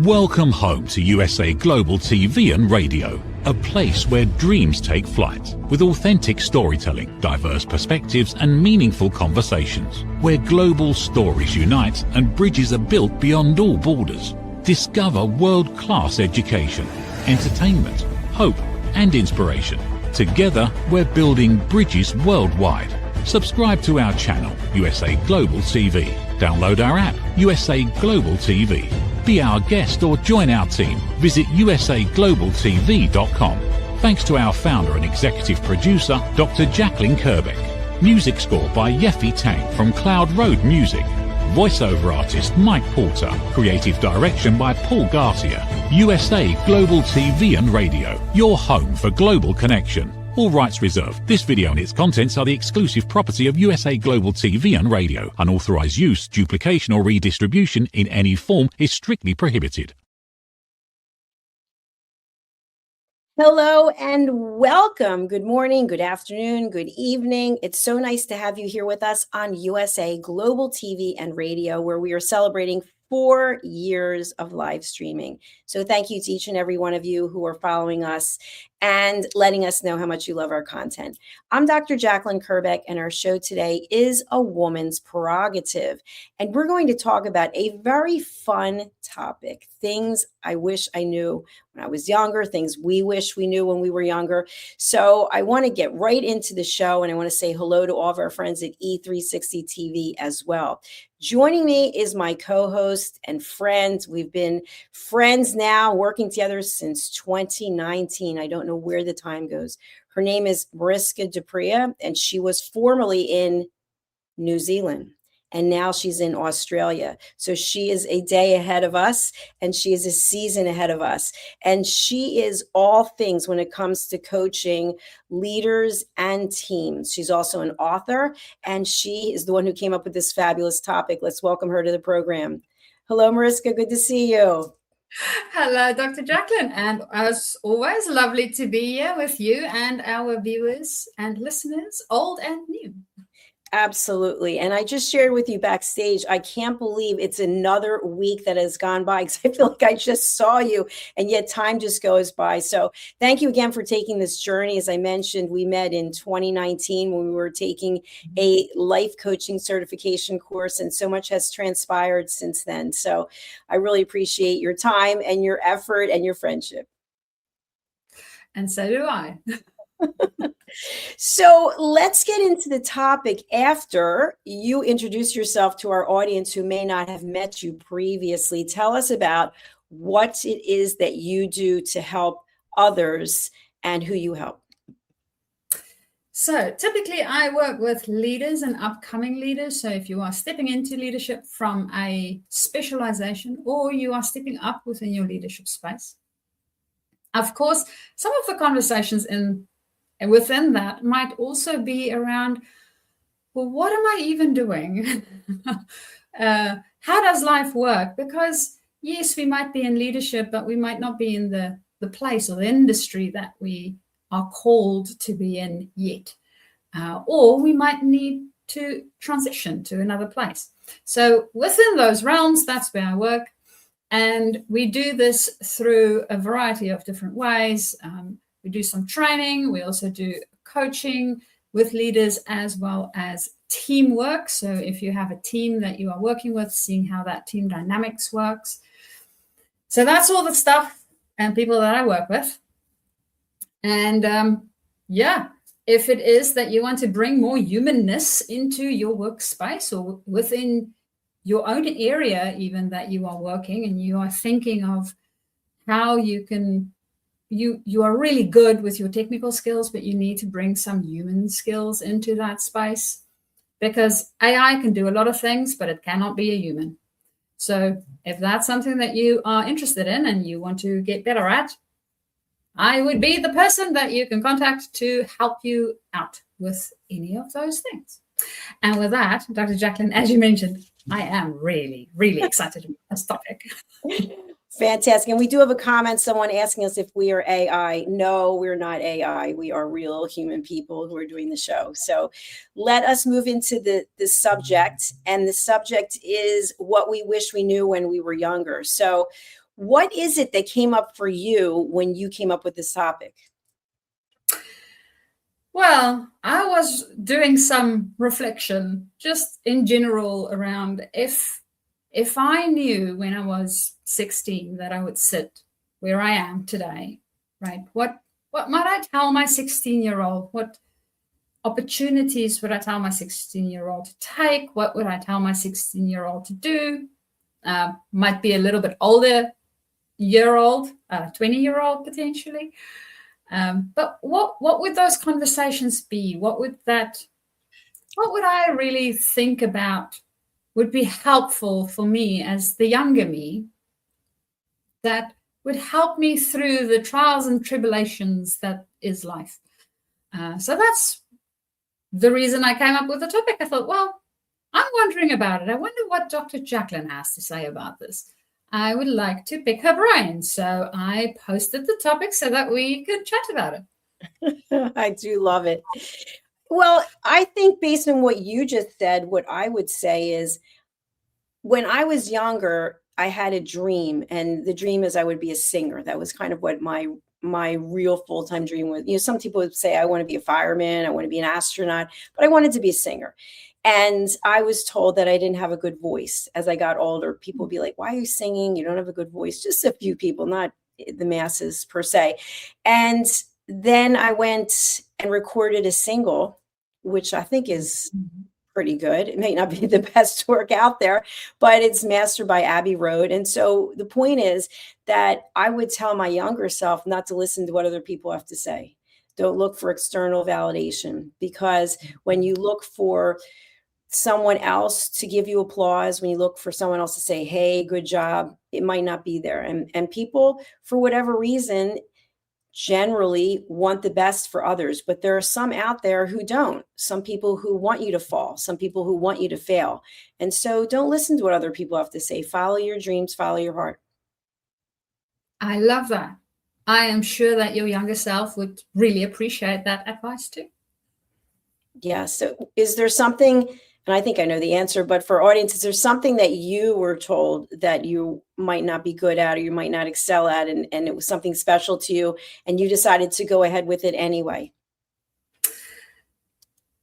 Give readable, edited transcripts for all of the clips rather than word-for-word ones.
Welcome home to USA Global TV and Radio, a place where dreams take flight, with authentic storytelling, diverse perspectives and meaningful conversations, where global stories unite and bridges are built beyond all borders. Discover world-class education, entertainment, hope and inspiration. Together, we're building bridges worldwide. Subscribe to our channel, USA Global TV. Download our app, USA Global TV. Be our guest or join our team. Visit usaglobaltv.com. Thanks to our founder and executive producer, Dr. Jacqueline Kerbeck. Music score by Yeffy Tang from Cloud Road Music. Voiceover artist Mike Porter. Creative direction by Paul Garcia. USA Global TV and Radio, your home for global connection. All rights reserved. This video and its contents are the exclusive property of USA Global TV and Radio. Unauthorized use, duplication or redistribution in any form is strictly prohibited. Hello and welcome. Good morning, good afternoon, good evening. It's so nice to have you here with us on USA Global TV and Radio, where we are celebrating 4 years of live streaming. So thank you to each and every one of you who are following us and letting us know how much you love our content. I'm Dr. Jacqueline Kerbeck, and our show today is A Woman's Prerogative. And we're going to talk about a very fun topic, things I wish I knew when I was younger, things we wish we knew when we were younger. So I want to get right into the show, and I want to say hello to all of our friends at E360 TV as well. Joining me is my co-host and friend. We've been friends now, working together since 2019. I don't know where the time goes. Her name is Mariska Dupria, and she was formerly in New Zealand, and now she's in Australia. So she is a day ahead of us, and she is a season ahead of us. And she is all things when it comes to coaching leaders and teams. She's also an author, and she is the one who came up with this fabulous topic. Let's welcome her to the program. Hello, Mariska. Good to see you. Hello, Dr. Jacqueline. And as always, lovely to be here with you and our viewers and listeners, old and new. Absolutely. And I just shared with you backstage, I can't believe it's another week that has gone by, because I feel like I just saw you, and yet time just goes by. So thank you again for taking this journey. As I mentioned, we met in 2019 when we were taking a life coaching certification course, and so much has transpired since then. So I really appreciate your time and your effort and your friendship. And so do I. So let's get into the topic after you introduce yourself to our audience who may not have met you previously. Tell us about what it is that you do to help others and who you help. So typically I work with leaders and upcoming leaders. So if you are stepping into leadership from a specialization, or you are stepping up within your leadership space, of course, some of the conversations within that might also be around, well, what am I even doing? How does life work? Because yes, we might be in leadership, but we might not be in the place or the industry that we are called to be in yet. Or we might need to transition to another place. So within those realms, that's where I work. And we do this through a variety of different ways. We do some training. We also do coaching with leaders, as well as teamwork. So if you have a team that you are working with, seeing how that team dynamics works. So that's all the stuff and people that I work with. And if it is that you want to bring more humanness into your workspace or within your own area, even that you are working, and you are thinking of how you can, you are really good with your technical skills, but you need to bring some human skills into that space, because AI can do a lot of things, but it cannot be a human. So if that's something that you are interested in and you want to get better at, I would be the person that you can contact to help you out with any of those things. And with that, Dr. Jacqueline, as you mentioned, I am really, really excited about this topic. Fantastic. And we do have a comment, someone asking us if we are AI. No, we're not AI. We are real human people who are doing the show. So let us move into the subject. And the subject is what we wish we knew when we were younger. So what is it that came up for you when you came up with this topic? Well, I was doing some reflection just in general around if I knew when I was 16 that I would sit where I am today, right? What might I tell my 16-year-old? What opportunities would I tell my 16-year-old to take? What would I tell my 16-year-old to do? Might be a little bit older year-old, 20-year-old potentially. But what would those conversations be? What would I really think about would be helpful for me as the younger me, that would help me through the trials and tribulations that is life? So that's the reason I came up with the topic. I thought, well, I'm wondering about it. I wonder what Dr. Jacqueline has to say about this. I would like to pick her brain. So I posted the topic so that we could chat about it. I do love it. Well, I think based on what you just said, what I would say is when I was younger, I had a dream, and the dream is I would be a singer. That was kind of what my real full-time dream was. You know, some people would say I want to be a fireman, I want to be an astronaut, but I wanted to be a singer. And I was told that I didn't have a good voice. As I got older, people would be like, why are you singing? You don't have a good voice. Just a few people, not the masses per se. And then I went and recorded a single, which I think is pretty good. It may not be the best work out there, but it's mastered by Abbey Road. And so the point is that I would tell my younger self not to listen to what other people have to say. Don't look for external validation, because when you look for someone else to give you applause, when you look for someone else to say, hey, good job, it might not be there. And people, for whatever reason, generally want the best for others, but there are some out there who don't. Some people who want you to fall, some people who want you to fail. And so don't listen to what other people have to say. Follow your dreams, follow your heart. I love that. I am sure that your younger self would really appreciate that advice too. Yeah. So is there something, and I think I know the answer, but for audience, is there something that you were told that you might not be good at or you might not excel at, and it was something special to you and you decided to go ahead with it anyway?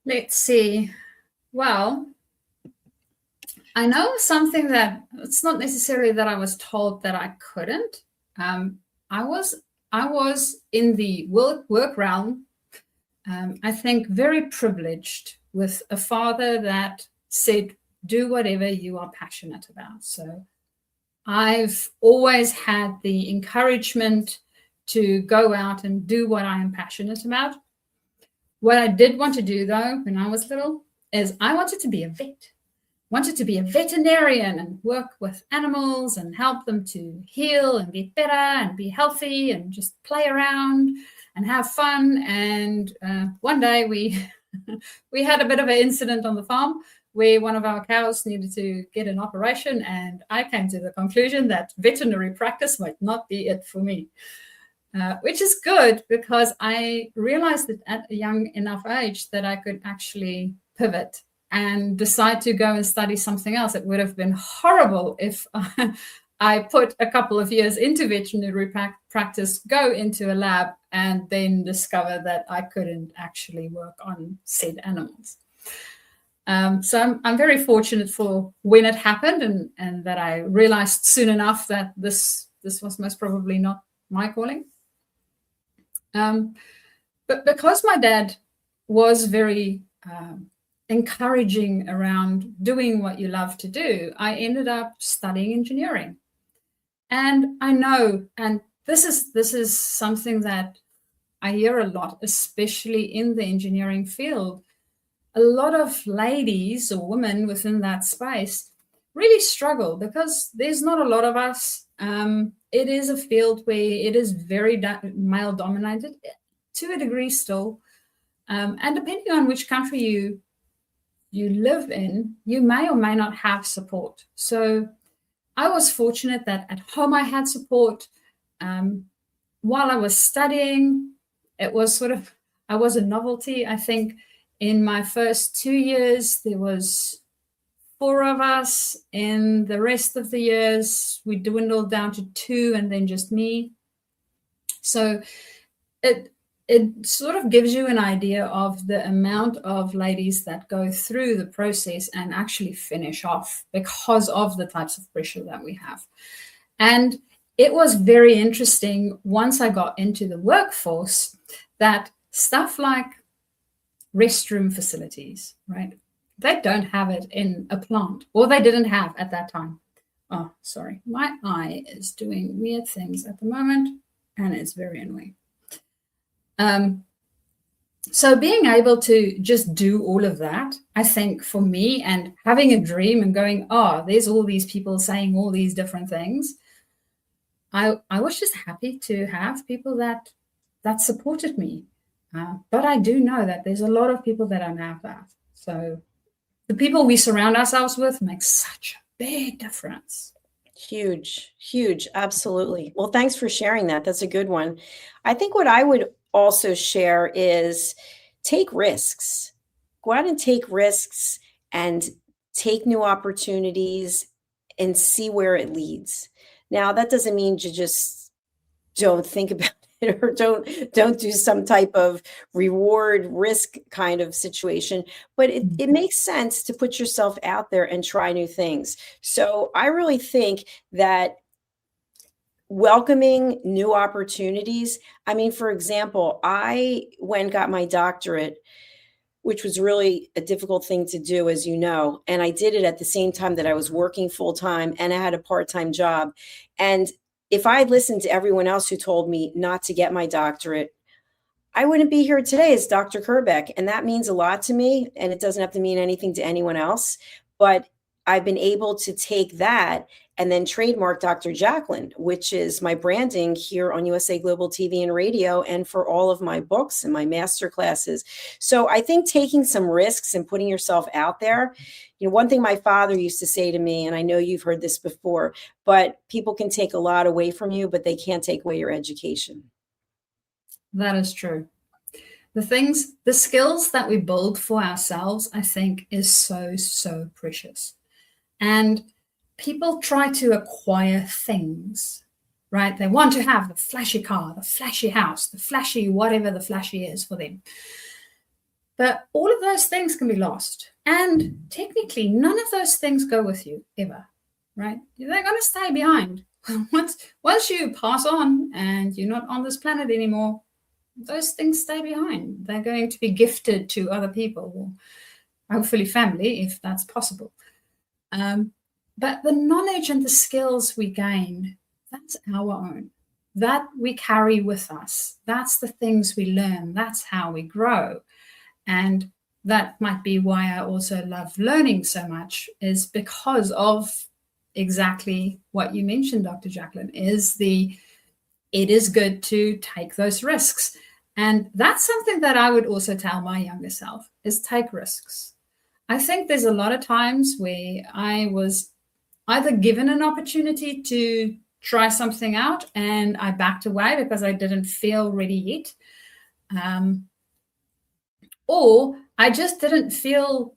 Let's see. Well, I know something that it's not necessarily that I was told that I couldn't. I was in the work realm, I think very privileged, with a father that said, do whatever you are passionate about. So I've always had the encouragement to go out and do what I am passionate about. What I did want to do, though, when I was little, is I wanted to be a vet. Wanted to be a veterinarian and work with animals and help them to heal and get better and be healthy and just play around and have fun. And one day we had a bit of an incident on the farm where one of our cows needed to get an operation, and I came to the conclusion that veterinary practice might not be it for me, which is good because I realized that at a young enough age that I could actually pivot and decide to go and study something else. It would have been horrible if I put a couple of years into veterinary practice, go into a lab, and then discover that I couldn't actually work on said animals. So I'm very fortunate for when it happened and that I realized soon enough that this was most probably not my calling. But because my dad was very encouraging around doing what you love to do, I ended up studying engineering. And I know, and this is something that I hear a lot, especially in the engineering field. A lot of ladies or women within that space really struggle because there's not a lot of us. It is a field where it is very male dominated to a degree still. And depending on which country you live in, you may or may not have support. So I was fortunate that at home I had support. While I was studying, it was I was a novelty. I think in my first 2 years, there was 4 of us. In the rest of the years, we dwindled down to 2 and then just me. So it sort of gives you an idea of the amount of ladies that go through the process and actually finish off because of the types of pressure that we have. And it was very interesting once I got into the workforce that stuff like restroom facilities, right? They don't have it in a plant, or they didn't have at that time. Oh, sorry. My eye is doing weird things at the moment, and it's very annoying. So being able to just do all of that, I think for me, and having a dream and going, oh, there's all these people saying all these different things. I was just happy to have people that supported me. But I do know that there's a lot of people that don't have that. So the people we surround ourselves with makes such a big difference. Huge, huge. Absolutely. Well, thanks for sharing that. That's a good one. I think what I would also share is take risks. Go out and take risks and take new opportunities and see where it leads. Now, that doesn't mean you just don't think about it or don't do some type of reward risk kind of situation, but it makes sense to put yourself out there and try new things. So I really think that welcoming new opportunities. I mean, for example, I went and got my doctorate, which was really a difficult thing to do, as you know. And I did it at the same time that I was working full time and I had a part-time job. And if I had listened to everyone else who told me not to get my doctorate, I wouldn't be here today as Dr. Kerbeck. And that means a lot to me. And it doesn't have to mean anything to anyone else. But I've been able to take that and then trademark Dr. Jacqueline, which is my branding here on USA Global TV and radio, and for all of my books and my master classes. So I think taking some risks and putting yourself out there, one thing my father used to say to me, and I know you've heard this before, but people can take a lot away from you, but they can't take away your education. That is true. The skills that we build for ourselves, I think, is so, so precious. And people try to acquire things, right? They want to have the flashy car, the flashy house, the flashy, whatever the flashy is for them. But all of those things can be lost. And technically, none of those things go with you ever, right? They're going to stay behind. Once you pass on and you're not on this planet anymore, those things stay behind. They're going to be gifted to other people, or hopefully family, if that's possible. But the knowledge and the skills we gain, that's our own. That we carry with us. That's the things we learn. That's how we grow. And that might be why I also love learning so much, is because of exactly what you mentioned, Dr. Jacqueline, it is good to take those risks. And that's something that I would also tell my younger self, is take risks. I think there's a lot of times where I was either given an opportunity to try something out and I backed away because I didn't feel ready yet. Or I just didn't feel,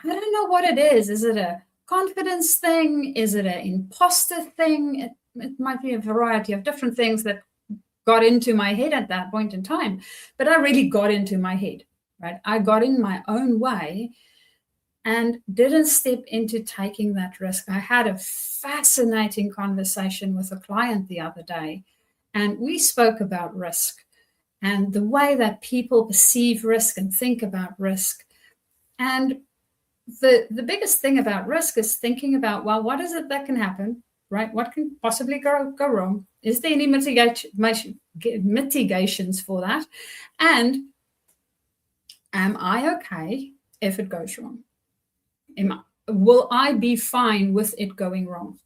I don't know what it is. Is it a confidence thing? Is it an imposter thing? It might be a variety of different things that got into my head at that point in time. But I really got into my head, right? I got in my own way and didn't step into taking that risk. I had a fascinating conversation with a client the other day, and we spoke about risk and the way that people perceive risk and think about risk. And the biggest thing about risk is thinking about, well, what is it that can happen, right? What can possibly go wrong? Is there any mitigations for that? And am I okay if it goes wrong? Will I be fine with it going wrong?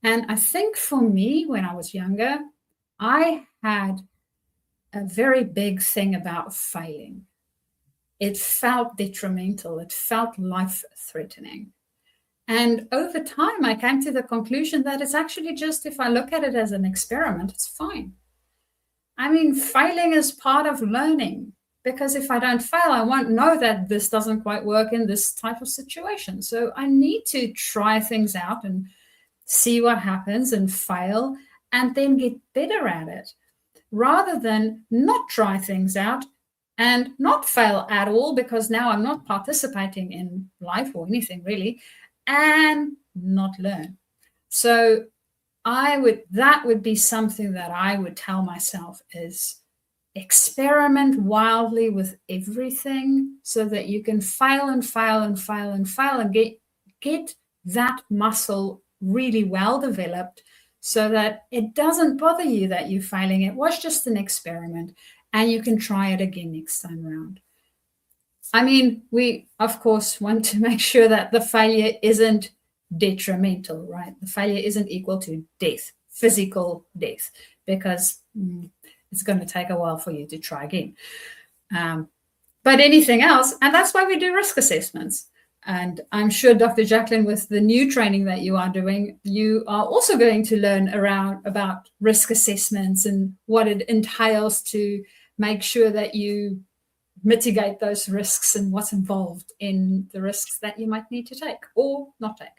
And I think for me, when I was younger, I had a very big thing about failing. It felt detrimental. It felt life-threatening. And over time, I came to the conclusion that it's actually just, if I look at it as an experiment, it's fine. I mean, failing is part of learning. because if I don't fail, I won't know that this doesn't quite work in this type of situation. So I need to try things out and see what happens and fail and then get better at it, rather than not try things out and not fail at all, because now I'm not participating in life or anything really, and not learn. So that would be something that I would tell myself is experiment wildly with everything so that you can fail and fail and fail and fail and get that muscle really well developed, so that it doesn't bother you that you're failing. It was just an experiment and you can try it again next time around. I mean, we, of course, want to make sure that the failure isn't detrimental, right? The failure isn't equal to death, physical death, because it's going to take a while for you to try again. But anything else, and that's why we do risk assessments. And I'm sure, Dr. Jacqueline, with the new training that you are doing, you are also going to learn about risk assessments and what it entails to make sure that you mitigate those risks and what's involved in the risks that you might need to take or not take.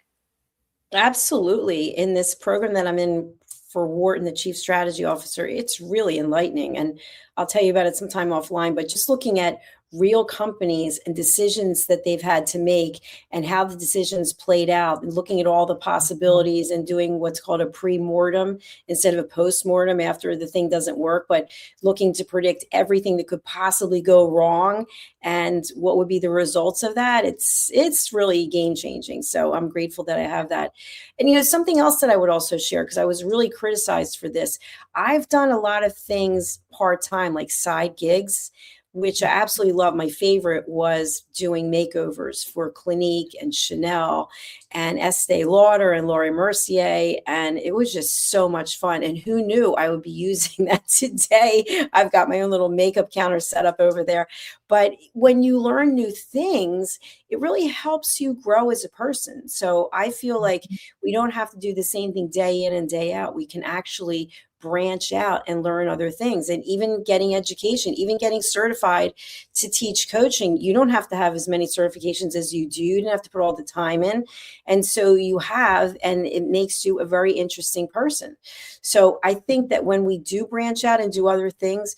Absolutely. In this program that I'm in for Wharton, the Chief Strategy Officer, it's really enlightening. And I'll tell you about it sometime offline, but just looking at real companies and decisions that they've had to make and how the decisions played out, and looking at all the possibilities and doing what's called a pre-mortem instead of a post-mortem after the thing doesn't work, but looking to predict everything that could possibly go wrong and what would be the results of that. It's really game changing. So I'm grateful that I have that. And, something else that I would also share, because I was really criticized for this. I've done a lot of things part-time, like side gigs, which I absolutely love. My favorite was doing makeovers for Clinique and Chanel and Estee Lauder and Laura Mercier. And it was just so much fun. And who knew I would be using that today? I've got my own little makeup counter set up over there. But when you learn new things, it really helps you grow as a person. So I feel like we don't have to do the same thing day in and day out. We can actually branch out and learn other things. And even getting education, even getting certified to teach coaching, you don't have to have as many certifications as you do. You don't have to put all the time in. And so you have, and it makes you a very interesting person. So I think that when we do branch out and do other things,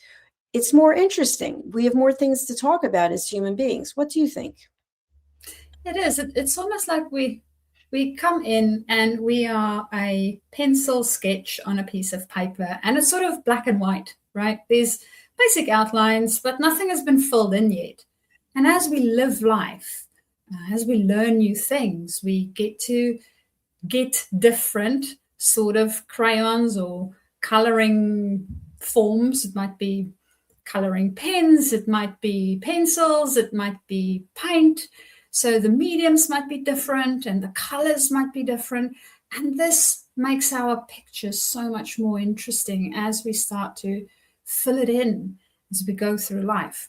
it's more interesting. We have more things to talk about as human beings. What do you think? It is. It's almost like we come in and we are a pencil sketch on a piece of paper, and it's sort of black and white, right? There's basic outlines, but nothing has been filled in yet. And as we live life, as we learn new things, we get to get different sort of crayons or coloring forms. It might be coloring pens, it might be pencils, it might be paint. So the mediums might be different and the colors might be different. And this makes our pictures so much more interesting as we start to fill it in as we go through life.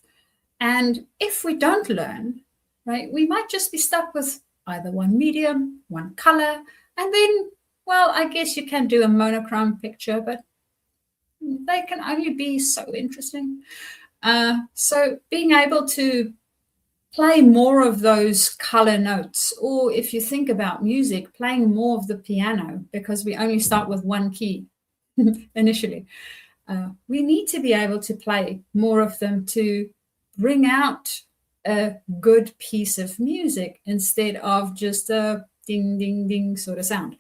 And if we don't learn, right, we might just be stuck with either one medium, one color, and then, well, I guess you can do a monochrome picture, but they can only be so interesting. So being able to play more of those color notes, or if you think about music, playing more of the piano, because we only start with one key initially. We need to be able to play more of them to bring out a good piece of music instead of just a ding, ding, ding sort of sound.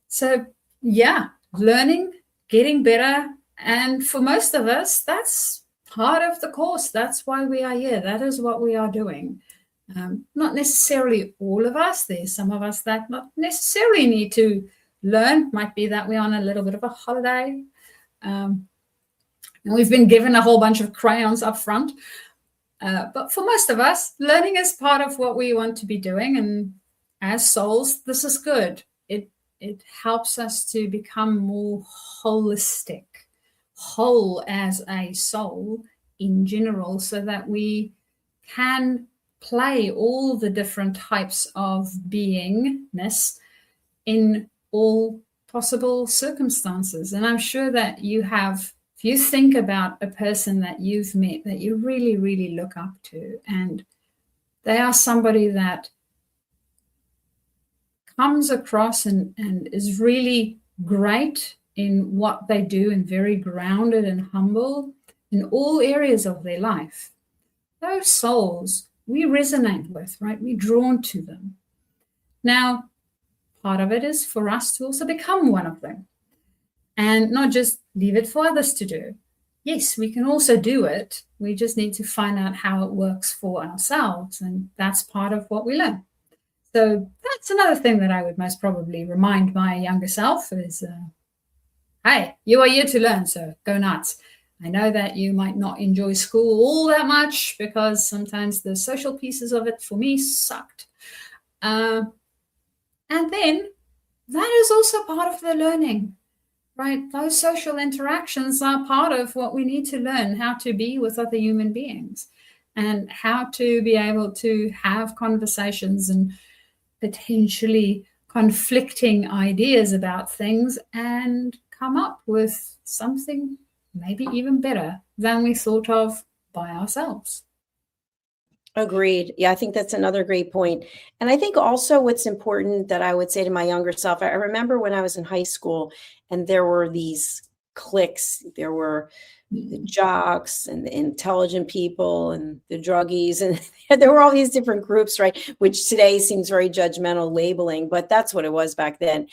So yeah, learning, getting better. And for most of us, that's part of the course. That's why we are here. That is what we are doing. Not necessarily all of us. There's some of us that not necessarily need to learn. Might be that we're on a little bit of a holiday. And we've been given a whole bunch of crayons up front. But for most of us, learning is part of what we want to be doing. And as souls, this is good. It helps us to become more holistic, whole as a soul in general, so that we can play all the different types of beingness in all possible circumstances. And I'm sure that you have if you think about a person that you've met that you really, really look up to, and they are somebody that comes across and is really great in what they do and very grounded and humble in all areas of their life, those souls we resonate with, right? We're drawn to them. Now, part of it is for us to also become one of them and not just leave it for others to do. Yes, we can also do it. We just need to find out how it works for ourselves. And that's part of what we learn. So that's another thing that I would most probably remind my younger self is, hey, you are here to learn, so go nuts. I know that you might not enjoy school all that much because sometimes the social pieces of it for me sucked. And then that is also part of the learning, right? Those social interactions are part of what we need to learn, how to be with other human beings and how to be able to have conversations and potentially conflicting ideas about things and come up with something maybe even better than we thought of by ourselves. Agreed. Yeah, I think that's another great point. And I think also what's important that I would say to my younger self, I remember when I was in high school and there were these cliques, there were the jocks and the intelligent people and the druggies, and there were all these different groups, right? Which today seems very judgmental labeling, but that's what it was back then.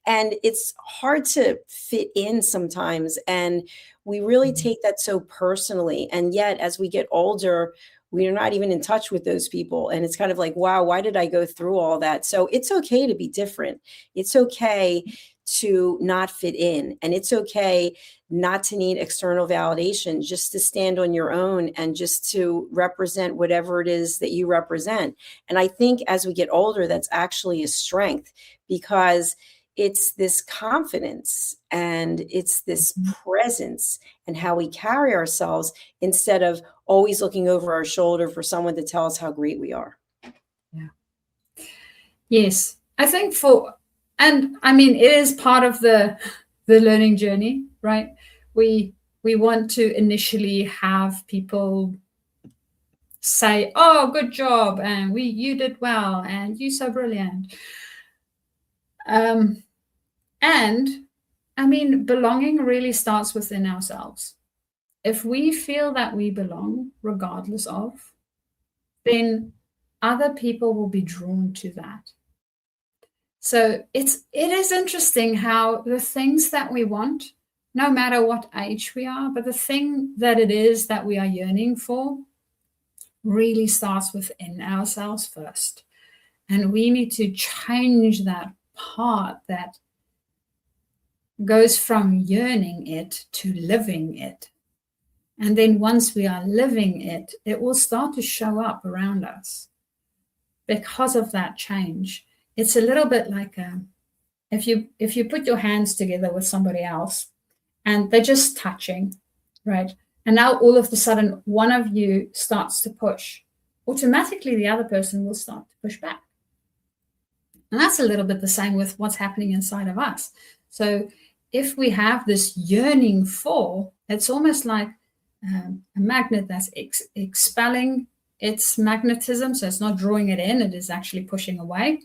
And it's hard to fit in sometimes. And we really take that so personally. And yet, as we get older, we are not even in touch with those people. And it's kind of like, wow, why did I go through all that? So it's okay to be different. It's okay to not fit in. And it's okay not to need external validation, just to stand on your own and just to represent whatever it is that you represent. And I think as we get older, that's actually a strength because it's this confidence and it's this presence and how we carry ourselves instead of always looking over our shoulder for someone to tell us how great we are. Yeah. Yes. I think and I mean, it is part of the learning journey, right? We want to initially have people say, oh, good job. And you did well. And you're so brilliant. And I mean, belonging really starts within ourselves. If we feel that we belong, regardless of, then other people will be drawn to that. So it is interesting how the things that we want, no matter what age we are, but the thing that it is that we are yearning for really starts within ourselves first. And we need to change that part that goes from yearning it to living it. And then once we are living it, it will start to show up around us because of that change. It's a little bit like if you put your hands together with somebody else and they're just touching, right? And now all of a sudden, one of you starts to push. Automatically, the other person will start to push back. And that's a little bit the same with what's happening inside of us. So if we have this yearning for, it's almost like a magnet that's expelling its magnetism. So it's not drawing it in, it is actually pushing away.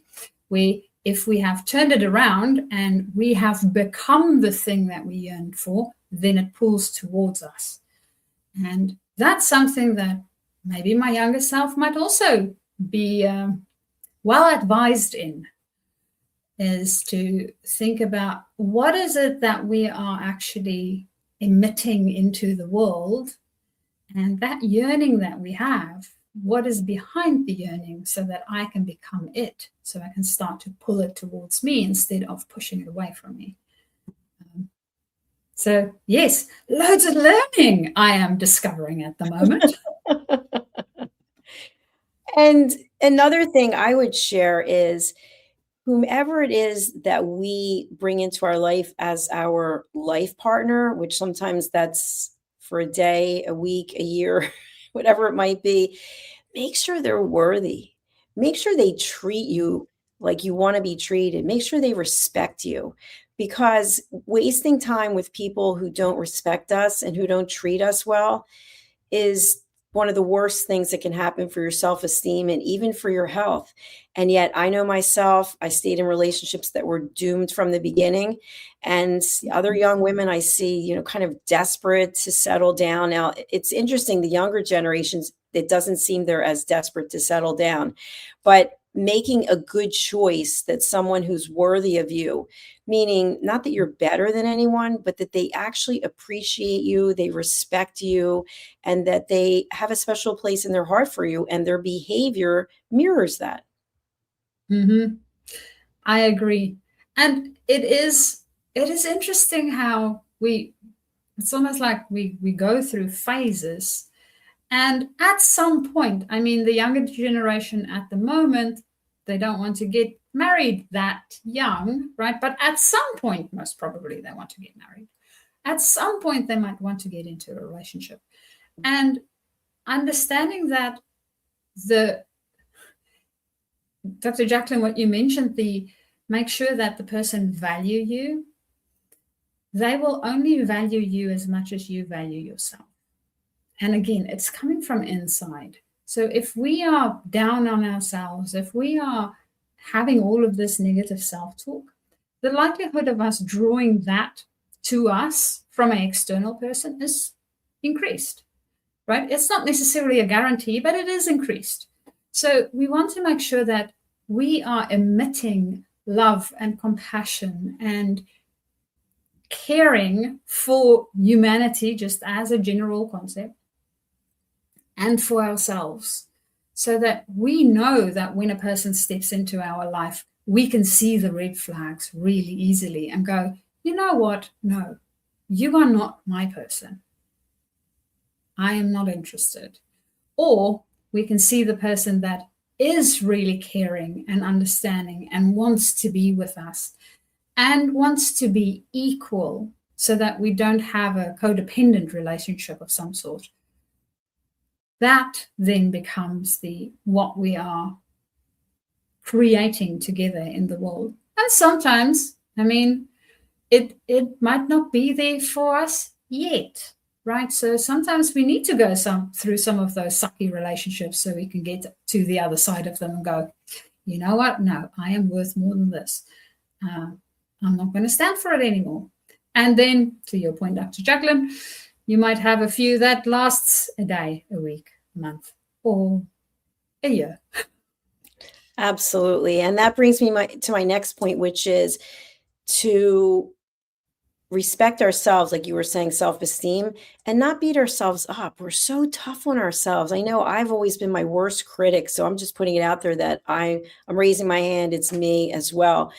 If we have turned it around and we have become the thing that we yearned for, then it pulls towards us. And that's something that maybe my younger self might also be well advised in, is to think about what is it that we are actually emitting into the world, and that yearning that we have, what is behind the yearning so that I can become it, so I can start to pull it towards me instead of pushing it away from me. So yes, loads of learning I am discovering at the moment. And another thing I would share is whomever it is that we bring into our life as our life partner, which sometimes that's for a day, a week, a year, whatever it might be, make sure they're worthy. Make sure they treat you like you want to be treated. Make sure they respect you, because wasting time with people who don't respect us and who don't treat us well is one of the worst things that can happen for your self-esteem and even for your health. And yet I know myself, I stayed in relationships that were doomed from the beginning. And other young women I see, kind of desperate to settle down. Now, it's interesting, the younger generations, it doesn't seem they're as desperate to settle down, but making a good choice that someone who's worthy of you, meaning not that you're better than anyone, but that they actually appreciate you, they respect you, and that they have a special place in their heart for you, and their behavior mirrors that. Mm-hmm. I agree. And it is interesting how it's almost like we go through phases. And at some point, I mean, the younger generation at the moment, they don't want to get married that young, right? But at some point, most probably they want to get married. At some point, they might want to get into a relationship. And understanding that Dr. Jacqueline, what you mentioned, make sure that the person value you. They will only value you as much as you value yourself. And again, it's coming from inside. So if we are down on ourselves, if we are having all of this negative self-talk, the likelihood of us drawing that to us from an external person is increased, right? It's not necessarily a guarantee, but it is increased. So we want to make sure that we are emitting love and compassion and caring for humanity, just as a general concept, and for ourselves, so that we know that when a person steps into our life, we can see the red flags really easily and go, you know what? No, you are not my person. I am not interested. Or we can see the person that is really caring and understanding and wants to be with us and wants to be equal, so that we don't have a codependent relationship of some sort. That then becomes what we are creating together in the world. And sometimes, I mean, it might not be there for us yet, right? So sometimes we need to go through some of those sucky relationships so we can get to the other side of them and go, you know what? No, I am worth more than this. I'm not going to stand for it anymore. And then, to your point, Dr. Jacqueline, you might have a few that lasts a day, a week, a month, or a year. Absolutely. And that brings me to my next point, which is to respect ourselves, like you were saying, self-esteem, and not beat ourselves up. We're so tough on ourselves. I know I've always been my worst critic, so I'm just putting it out there that I'm raising my hand. It's me as well.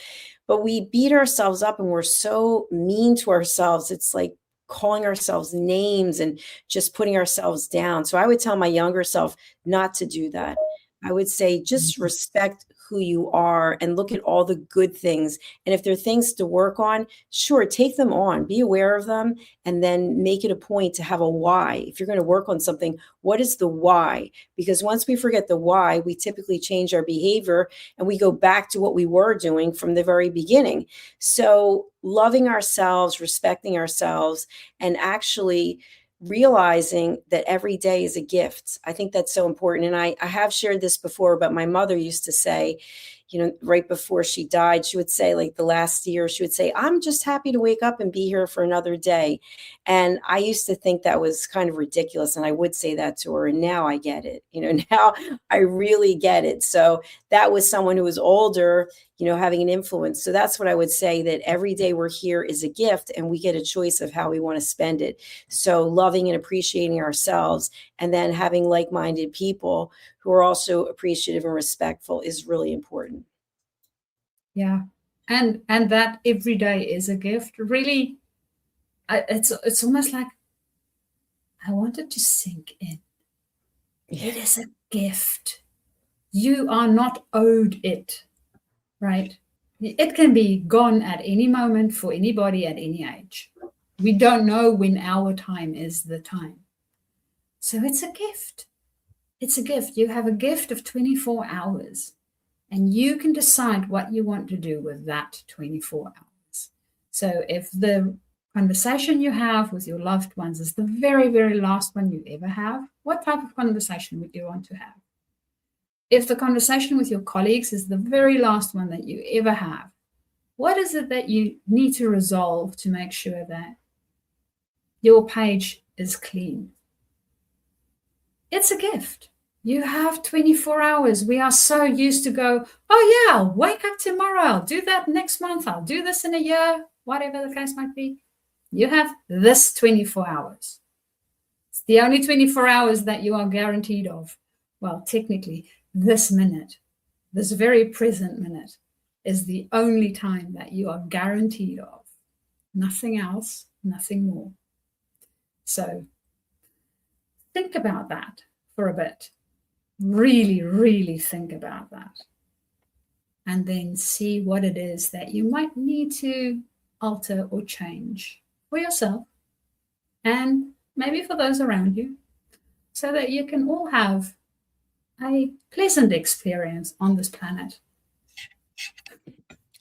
But we beat ourselves up and we're so mean to ourselves. It's like calling ourselves names and just putting ourselves down. So I would tell my younger self not to do that. I would say just respect who you are and look at all the good things. And if there are things to work on, sure, take them on, be aware of them, and then make it a point to have a why. If you're going to work on something, what is the why? Because once we forget the why, we typically change our behavior and we go back to what we were doing from the very beginning. So loving ourselves, respecting ourselves, and actually realizing that every day is a gift. I think that's so important. And I have shared this before, but my mother used to say, right before she died, she would say, like the last year, she would say, I'm just happy to wake up and be here for another day. And I used to think that was kind of ridiculous. And I would say that to her. And now I get it. Now I really get it. So that was someone who was older, having an influence. So that's what I would say, that every day we're here is a gift and we get a choice of how we want to spend it. So loving and appreciating ourselves, and then having like-minded people who are also appreciative and respectful is really important. Yeah. And that every day is a gift. Really, it's almost like I want it to sink in. Yeah. It is a gift. You are not owed it, right? It can be gone at any moment for anybody at any age. We don't know when our time is the time. So it's a gift. It's a gift. You have a gift of 24 hours, and you can decide what you want to do with that 24 hours. So if the conversation you have with your loved ones is the very, very last one you ever have, what type of conversation would you want to have? If the conversation with your colleagues is the very last one that you ever have, what is it that you need to resolve to make sure that your page is clean? It's a gift. You have 24 hours. We are so used to go, oh yeah, I'll wake up tomorrow. I'll do that next month. I'll do this in a year, whatever the case might be. You have this 24 hours. It's the only 24 hours that you are guaranteed of. Well, technically, this minute, this very present minute, is the only time that you are guaranteed of. Nothing else, nothing more. So think about that for a bit. Really, really think about that. And then see what it is that you might need to alter or change for yourself and maybe for those around you, so that you can all have a pleasant experience on this planet.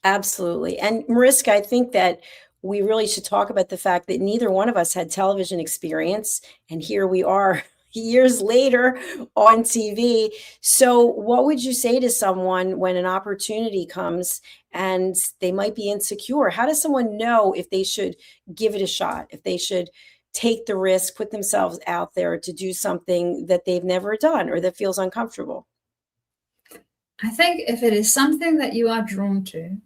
Absolutely. And Mariska, I think that we really should talk about the fact that neither one of us had television experience, and here we are years later on TV. So what would you say to someone when an opportunity comes and they might be insecure? How does someone know if they should give it a shot, if they should take the risk, put themselves out there to do something that they've never done or that feels uncomfortable? I think if it is something that you are drawn to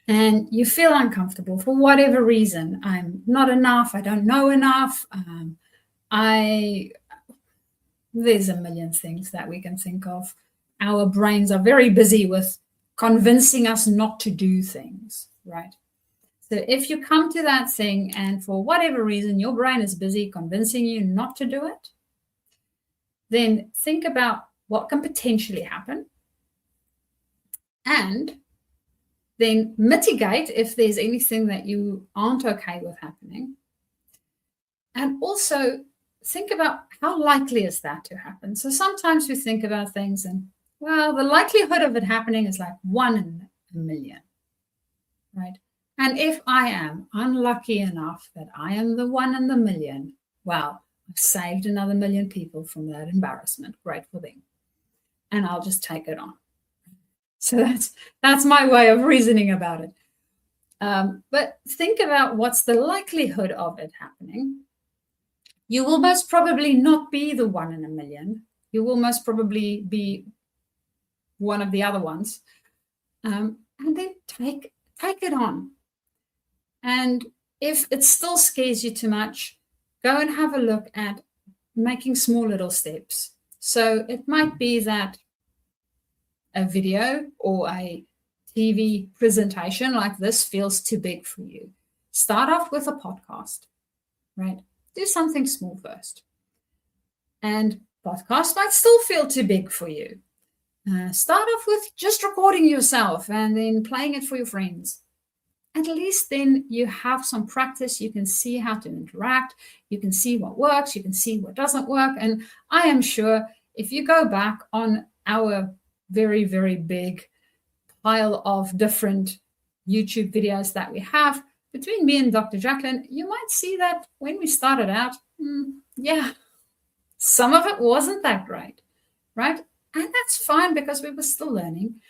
and you feel uncomfortable for whatever reason, I'm not enough, I don't know enough, there's a million things that we can think of. Our brains are very busy with convincing us not to do things, right? So if you come to that thing and for whatever reason your brain is busy convincing you not to do it, then think about what can potentially happen and then mitigate if there's anything that you aren't okay with happening. And also think about how likely is that to happen. So sometimes we think about things and, well, the likelihood of it happening is like 1 in a million, right? And if I am unlucky enough that I am the 1 in the million, well, I've saved another million people from that embarrassment. Great for them. And I'll just take it on. So that's my way of reasoning about it. But think about what's the likelihood of it happening. You will most probably not be the 1 in a million. You will most probably be one of the other ones. And then take it on. And if it still scares you too much, go and have a look at making small little steps. So it might be that a video or a TV presentation like this feels too big for you. Start off with a podcast, right? Do something small first. And podcast might still feel too big for you. Start off with just recording yourself and then playing it for your friends. At least then you have some practice. You can see how to interact. You can see what works. You can see what doesn't work. And I am sure if you go back on our very, very big pile of different YouTube videos that we have between me and Dr. Jacqueline, you might see that when we started out, some of it wasn't that great, right? And that's fine because we were still learning.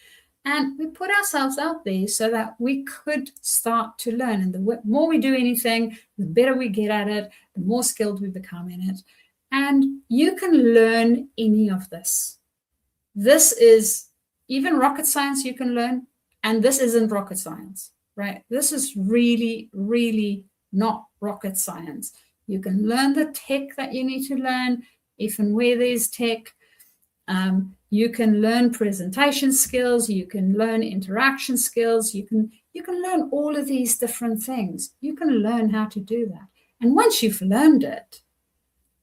And we put ourselves out there so that we could start to learn. And the more we do anything, the better we get at it, the more skilled we become in it. And you can learn any of this. This is even rocket science you can learn. And this isn't rocket science, right? This is really, really not rocket science. You can learn the tech that you need to learn, if and where there's tech. You can learn presentation skills, you can learn interaction skills, you can learn all of these different things. You can learn how to do that. And once you've learned it,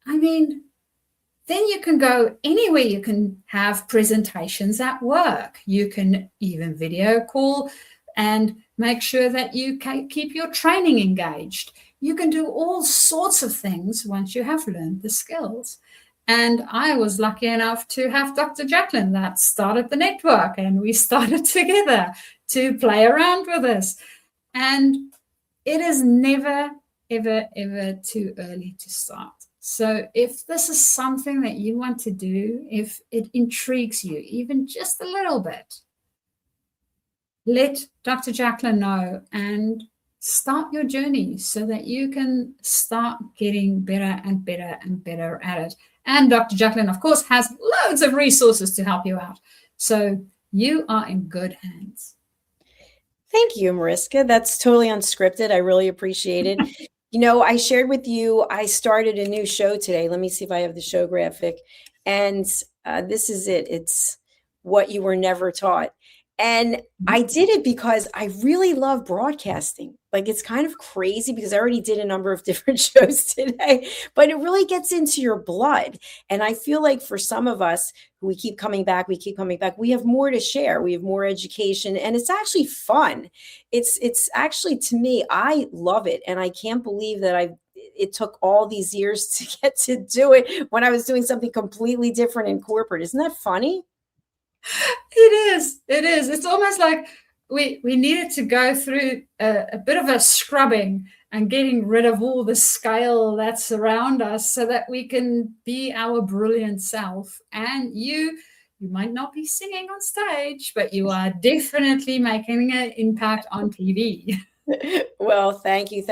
then you can go anywhere. You can have presentations at work. You can even video call and make sure that you keep your training engaged. You can do all sorts of things once you have learned the skills. And I was lucky enough to have Dr. Jacqueline that started the network, and we started together to play around with this. And it is never, ever, ever too early to start. So if this is something that you want to do, if it intrigues you, even just a little bit, let Dr. Jacqueline know and start your journey so that you can start getting better and better and better at it. And Dr. Jacqueline, of course, has loads of resources to help you out. So you are in good hands. Thank you, Mariska. That's totally unscripted. I really appreciate it. You know, I shared with you, I started a new show today. Let me see if I have the show graphic. And this is it. It's What You Were Never Taught. And I did it because I really love broadcasting. Like, it's kind of crazy because I already did a number of different shows today, but it really gets into your blood. And I feel like for some of us who we keep coming back, we have more to share. We have more education, and it's actually fun. It's actually, to me, I love it. And I can't believe that it took all these years to get to do it when I was doing something completely different in corporate. Isn't that funny? It is. It's almost like we needed to go through a bit of a scrubbing and getting rid of all the scale that's around us so that we can be our brilliant self. And you might not be singing on stage, but you are definitely making an impact on TV. Well, thank you.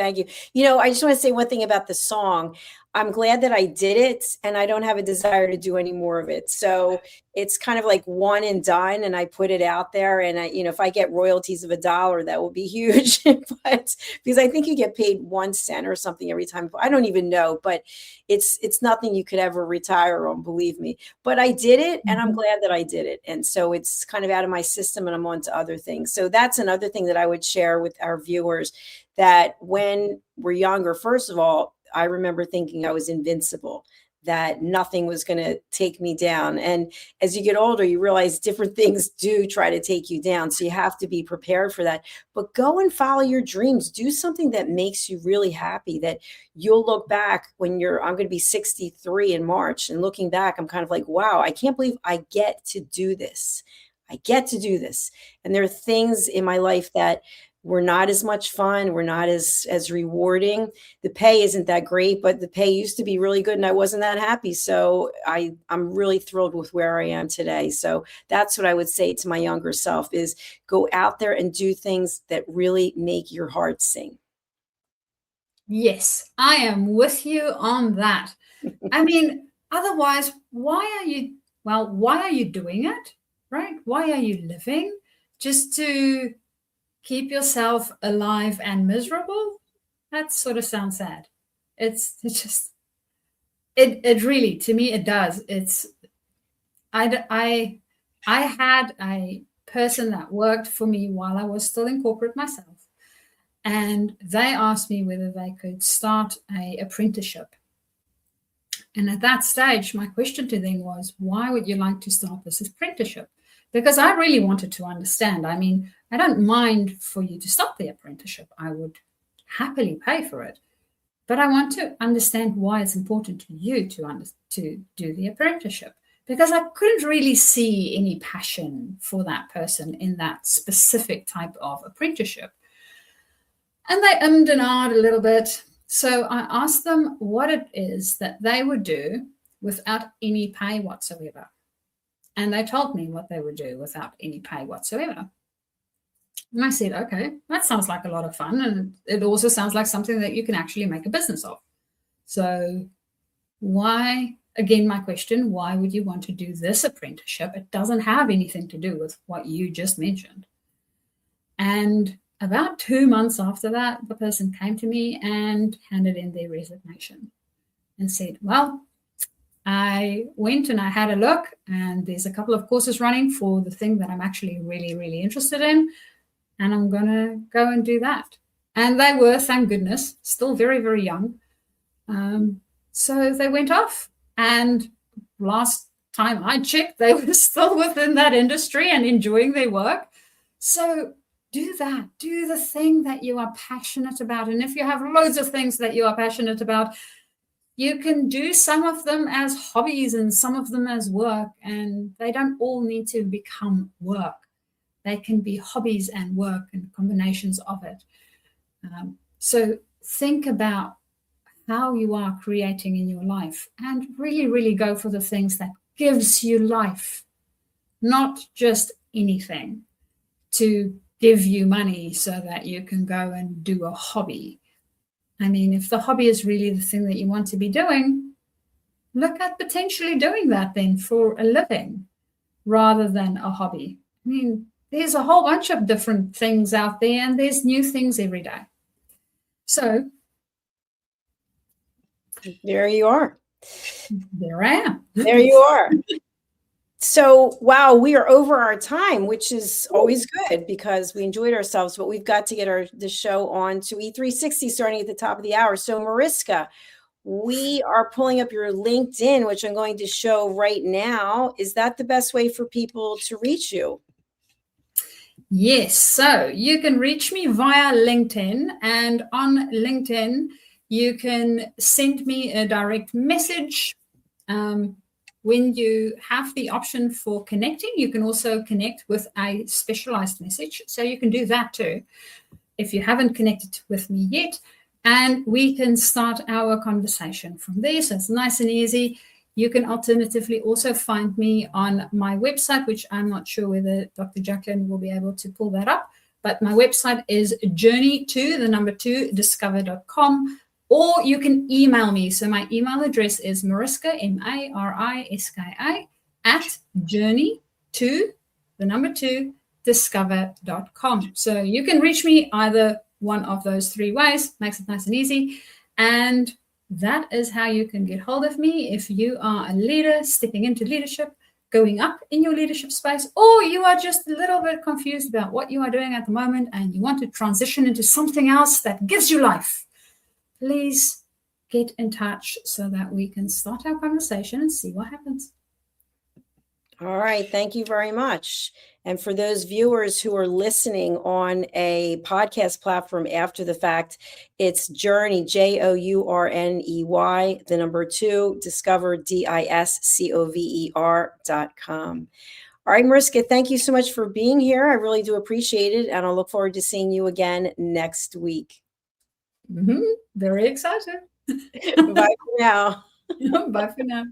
You know, I just want to say one thing about the song. I'm glad that I did it, and I don't have a desire to do any more of it. So it's kind of like one and done, and I put it out there. And if I get royalties of $1, that will be huge. But because I think you get paid 1 cent or something every time. I don't even know, but it's nothing you could ever retire on, believe me. But I did it, and I'm glad that I did it. And so it's kind of out of my system, and I'm on to other things. So that's another thing that I would share with our viewers, that when we're younger, first of all, I remember thinking I was invincible, that nothing was going to take me down. And as you get older, you realize different things do try to take you down. So you have to be prepared for that. But go and follow your dreams. Do something that makes you really happy, that you'll look back when I'm going to be 63 in March. And looking back, I'm kind of like, wow, I can't believe I get to do this. And there are things in my life that were not as much fun, were not as rewarding. The pay isn't that great, but the pay used to be really good, and I wasn't that happy. So I'm really thrilled with where I am today. So that's what I would say to my younger self, is go out there and do things that really make your heart sing. Yes, I am with you on that. I mean, otherwise, why are you doing it, right? Why are you living? Just to keep yourself alive and miserable? That sort of sounds sad. It really, to me, it does. I had a person that worked for me while I was still in corporate myself, and they asked me whether they could start an apprenticeship. And at that stage, my question to them was, why would you like to start this apprenticeship? Because I really wanted to understand. I mean, I don't mind for you to start the apprenticeship. I would happily pay for it. But I want to understand why it's important to you to do the apprenticeship. Because I couldn't really see any passion for that person in that specific type of apprenticeship. And they ummed and ahed a little bit. So I asked them what it is that they would do without any pay whatsoever. And they told me what they would do without any pay whatsoever. And I said, okay, that sounds like a lot of fun. And it also sounds like something that you can actually make a business of. So why, again, my question, why would you want to do this apprenticeship? It doesn't have anything to do with what you just mentioned. And about 2 months after that, the person came to me and handed in their resignation and said, well, I went and I had a look, and there's a couple of courses running for the thing that I'm actually really, really interested in, and I'm going to go and do that. And they were, thank goodness, still very, very young. So they went off, and last time I checked, they were still within that industry and enjoying their work. So do that. Do the thing that you are passionate about. And if you have loads of things that you are passionate about, you can do some of them as hobbies and some of them as work, and they don't all need to become work. They can be hobbies and work and combinations of it. So think about how you are creating in your life, and really, really go for the things that gives you life, not just anything to give you money so that you can go and do a hobby. I mean, if the hobby is really the thing that you want to be doing, look at potentially doing that then for a living rather than a hobby. I mean, there's a whole bunch of different things out there, and there's new things every day. So there you are. There I am. There you are. So, wow, we are over our time, which is always good because we enjoyed ourselves, but we've got to get the show on to E360 starting at the top of the hour. So, Mariska, we are pulling up your LinkedIn, which I'm going to show right now. Is that the best way for people to reach you? Yes. So you can reach me via LinkedIn, and on LinkedIn, you can send me a direct message. When you have the option for connecting, you can also connect with a specialized message. So you can do that too if you haven't connected with me yet. And we can start our conversation from there. So it's nice and easy. You can alternatively also find me on my website, which I'm not sure whether Dr. Jacqueline will be able to pull that up. But my website is journey2discover.com. Or you can email me. So my email address is Mariska, Mariska, at journey2discover.com. So you can reach me either one of those three ways. Makes it nice and easy. And that is how you can get hold of me if you are a leader stepping into leadership, going up in your leadership space, or you are just a little bit confused about what you are doing at the moment and you want to transition into something else that gives you life. Please get in touch so that we can start our conversation and see what happens. All right. Thank you very much. And for those viewers who are listening on a podcast platform after the fact, it's Journey, JOURNEY, 2, Discover, DISCOVER.com. All right, Mariska, thank you so much for being here. I really do appreciate it. And I'll look forward to seeing you again next week. Mm-hmm. Very excited. Bye for now. Bye for now.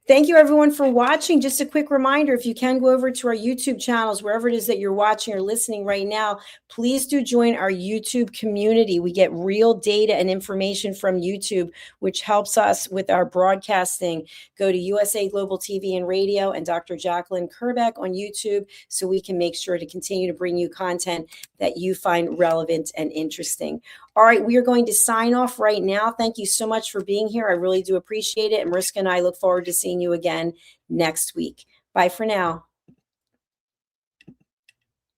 Thank you, everyone, for watching. Just a quick reminder, if you can go over to our YouTube channels, wherever it is that you're watching or listening right now, please do join our YouTube community. We get real data and information from YouTube, which helps us with our broadcasting. Go to USA Global TV and Radio and Dr. Jacqueline Kerbeck on YouTube so we can make sure to continue to bring you content that you find relevant and interesting. All right, we are going to sign off right now. Thank you so much for being here. I really do appreciate it. And Mariska and I look forward to seeing you again next week. Bye for now.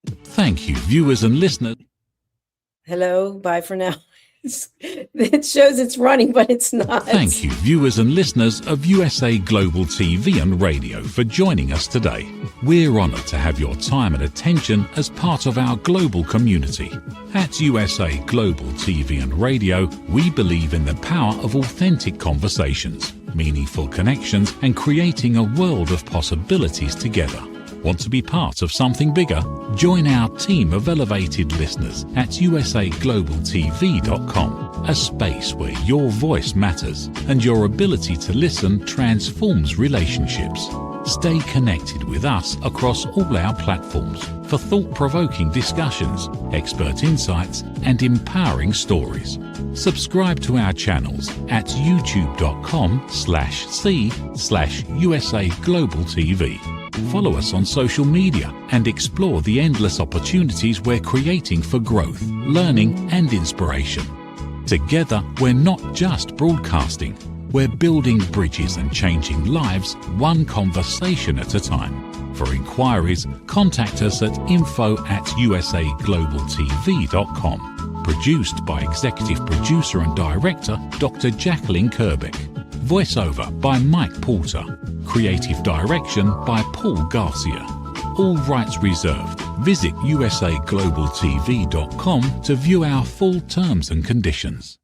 Thank you, viewers and listeners. Hello, bye for now. It shows it's running, but it's not. Thank you, viewers and listeners of USA Global TV and Radio, for joining us today. We're honored to have your time and attention as part of our global community. At USA Global TV and Radio, we believe in the power of authentic conversations, meaningful connections, and creating a world of possibilities together. Want to be part of something bigger? Join our team of elevated listeners at usaglobaltv.com, a space where your voice matters and your ability to listen transforms relationships. Stay connected with us across all our platforms for thought-provoking discussions, expert insights, and empowering stories. Subscribe to our channels at youtube.com/c/USA Global TV. Follow us on social media and explore the endless opportunities we're creating for growth, learning, and inspiration. Together, we're not just broadcasting, we're building bridges and changing lives one conversation at a time. For inquiries, contact us at info@usaglobaltv.com. Produced by Executive Producer and Director Dr. Jacqueline Kerbeck. Voiceover by Mike Porter. Creative direction by Paul Garcia. All rights reserved. Visit usaglobaltv.com to view our full terms and conditions.